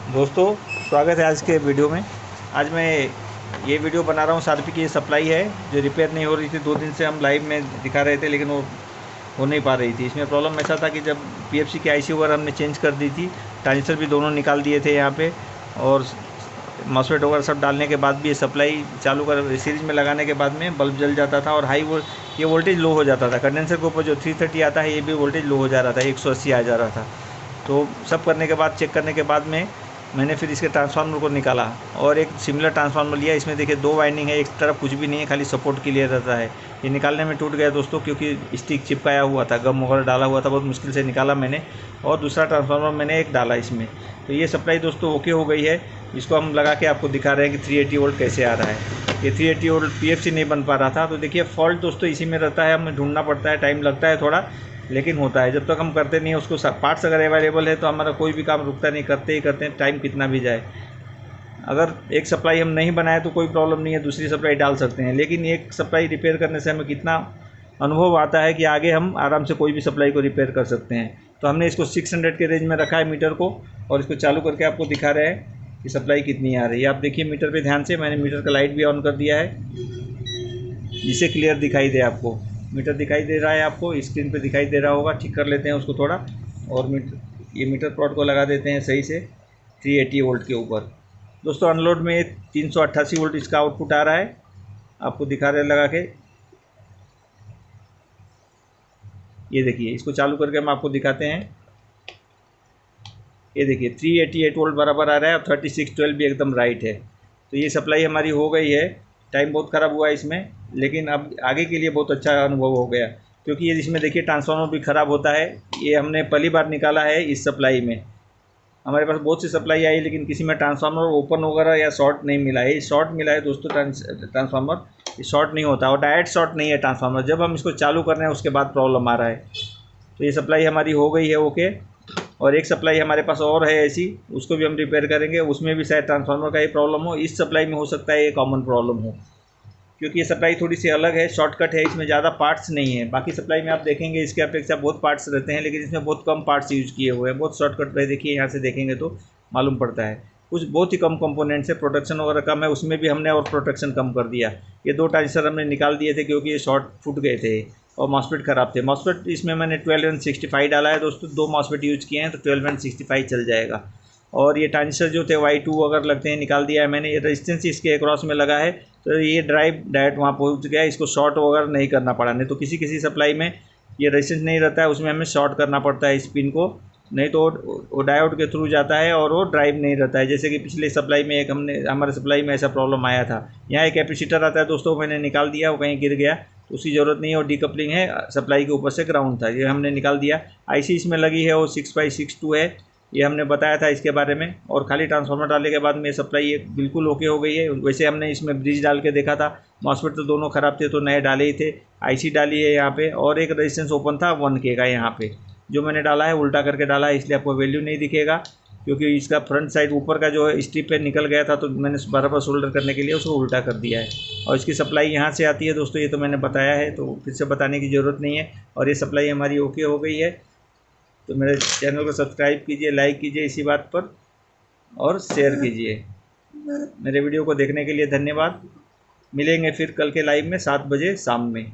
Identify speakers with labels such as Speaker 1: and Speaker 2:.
Speaker 1: दोस्तों, स्वागत है आज के वीडियो में। आज मैं ये वीडियो बना रहा हूँ। सार्पी की ये सप्लाई है जो रिपेयर नहीं हो रही थी। 2 दिन से हम लाइव में दिखा रहे थे लेकिन वो हो नहीं पा रही थी। इसमें प्रॉब्लम ऐसा था कि जब पीएफसी की आईसी वगैरह हमने चेंज कर दी थी, ट्रांजिस्टर भी दोनों निकाल दिए थे यहाँ पे, और मॉसफेट वगैरह सब डालने के बाद भी ये सप्लाई चालू कर सीरीज में लगाने के बाद में बल्ब जल जाता था और ये वोल्टेज लो हो जाता था। कंडेंसर के ऊपर जो 330 आता है ये भी वोल्टेज लो हो जा रहा था, 180 आ जा रहा था। तो सब करने के बाद, चेक करने के बाद में मैंने फिर इसके ट्रांसफार्मर को निकाला और एक सिमिलर ट्रांसफार्मर लिया। इसमें देखिए 2 वाइंडिंग है, एक तरफ कुछ भी नहीं है, खाली सपोर्ट के लिए रहता है। ये निकालने में टूट गया दोस्तों, क्योंकि स्टिक चिपकाया हुआ था, गम वगैरह डाला हुआ था, बहुत मुश्किल से निकाला मैंने। और दूसरा ट्रांसफार्मर मैंने एक डाला इसमें। तो ये सप्लाई दोस्तों ओके हो गई है। इसको हम लगा के आपको दिखा रहे हैं कि 380 वोल्ट कैसे आ रहा है। ये 380 वोल्ट पीएफसी नहीं बन पा रहा था। तो देखिए फॉल्ट दोस्तों इसी में रहता है, हमें ढूंढना पड़ता है, टाइम लगता है थोड़ा, लेकिन होता है। जब तक हम करते नहीं है उसको, पार्ट्स अगर अवेलेबल है तो हमारा कोई भी काम रुकता नहीं, करते ही करते हैं, टाइम कितना भी जाए। अगर एक सप्लाई हम नहीं बनाए तो कोई प्रॉब्लम नहीं है, दूसरी सप्लाई डाल सकते हैं। लेकिन एक सप्लाई रिपेयर करने से हमें कितना अनुभव आता है कि आगे हम आराम से कोई भी सप्लाई को रिपेयर कर सकते हैं। तो हमने इसको 600 के रेंज में रखा है मीटर को, और इसको चालू करके आपको दिखा रहे हैं कि सप्लाई कितनी आ रही है। आप देखिए मीटर पे ध्यान से, मैंने मीटर का लाइट भी ऑन कर दिया है जिससे क्लियर दिखाई दे आपको। मीटर दिखाई दे रहा है आपको, स्क्रीन पे दिखाई दे रहा होगा। ठीक कर लेते हैं उसको थोड़ा, और ये मीटर प्लॉट को लगा देते हैं सही से 380 वोल्ट के ऊपर। दोस्तों अनलोड में 388 वोल्ट इसका आउटपुट आ रहा है, आपको दिखा रहे लगा के। ये देखिए, इसको चालू करके हम आपको दिखाते हैं। ये देखिए 388 वोल्ट बराबर आ रहा है, और 3612 भी एकदम राइट है। तो ये सप्लाई हमारी हो गई है। टाइम बहुत ख़राब हुआ है इसमें, लेकिन अब आगे के लिए बहुत अच्छा अनुभव हो गया, क्योंकि ये इसमें देखिए ट्रांसफार्मर भी ख़राब होता है। ये हमने पहली बार निकाला है इस सप्लाई में। हमारे पास बहुत सी सप्लाई आई लेकिन किसी में ट्रांसफार्मर ओपन वगैरह या शॉर्ट नहीं मिला है। शॉर्ट मिला है दोस्तों ट्रांसफार्मर। ये शॉर्ट नहीं होता, और डायरेक्ट शॉर्ट नहीं है ट्रांसफार्मर। जब हम इसको चालू कर रहे हैं उसके बाद प्रॉब्लम आ रहा है। तो ये सप्लाई हमारी हो गई है ओके। और एक सप्लाई हमारे पास और है ऐसी, उसको भी हम रिपेयर करेंगे। उसमें भी शायद ट्रांसफार्मर का ही प्रॉब्लम हो, इस सप्लाई में हो सकता है ये कॉमन प्रॉब्लम हो, क्योंकि ये सप्लाई थोड़ी सी अलग है, शॉर्टकट है, इसमें ज़्यादा पार्ट्स नहीं है। बाकी सप्लाई में आप देखेंगे इसके अपेक्षा बहुत पार्ट्स रहते हैं, लेकिन इसमें बहुत कम पार्ट्स यूज़ किए हुए हैं, बहुत शॉर्टकट पे। देखिए यहाँ से देखेंगे तो मालूम पड़ता है, कुछ बहुत ही कम कंपोनेंट्स है। प्रोटेक्शन वगैरह कम है, उसमें भी हमने और प्रोटेक्शन कम कर दिया। ये 2 ट्रांजिस्टर हमने निकाल दिए थे क्योंकि ये शॉर्ट फूट गए थे, और मॉसफेट ख़राब थे। मॉसफेट इसमें मैंने 12N65 डाला है दोस्तों, 2 मॉसफेट यूज़ किए हैं तो 12N65 चल जाएगा। और ये ट्रांजिस्टर जो थे Y2 अगर लगते हैं, निकाल दिया है मैंने। ये रेजिस्टेंस इसके अक्रॉस में लगा है, तो ये ड्राइव डायरेक्ट वहाँ पहुँच गया, इसको शॉर्ट वगैरह नहीं करना पड़ा। नहीं तो किसी किसी सप्लाई में ये रेजिस्टेंस नहीं रहता है, उसमें हमें शॉर्ट करना पड़ता है इस पिन को, नहीं तो वो डायोड के थ्रू जाता है और वो ड्राइव नहीं रहता है। जैसे कि पिछले सप्लाई में हमारे सप्लाई में ऐसा प्रॉब्लम आया था। यहाँ एक कैपेसिटर आता है दोस्तों, मैंने निकाल दिया, वो कहीं गिर गया तो उसकी ज़रूरत नहीं है। और डीकपलिंग है, सप्लाई के ऊपर से ग्राउंड था, ये हमने निकाल दिया। आईसी इसमें लगी है वो 6x62 है, ये हमने बताया था इसके बारे में। और खाली ट्रांसफार्मर डालने के बाद में सप्लाई ये बिल्कुल ओके हो गई है। वैसे हमने इसमें ब्रिज डाल के देखा था, मॉसफेट तो दोनों ख़राब थे तो नए डाले ही थे। आईसी डाली है यहाँ पे, और एक रेजिस्टेंस ओपन था 1K का। यहाँ पे जो मैंने डाला है उल्टा करके डाला है, इसलिए आपको वैल्यू नहीं दिखेगा, क्योंकि इसका फ्रंट साइड ऊपर का जो है स्ट्रिप पे निकल गया था, तो मैंने बराबर सोल्डर करने के लिए उसको उल्टा कर दिया है। और इसकी सप्लाई यहाँ से आती है दोस्तों, ये तो मैंने बताया है, तो फिर से बताने की ज़रूरत नहीं है। और ये सप्लाई हमारी ओके हो गई है। तो मेरे चैनल को सब्सक्राइब कीजिए, लाइक कीजिए इसी बात पर, और शेयर कीजिए। मेरे वीडियो को देखने के लिए धन्यवाद। मिलेंगे फिर कल के लाइव में 7 बजे शाम में।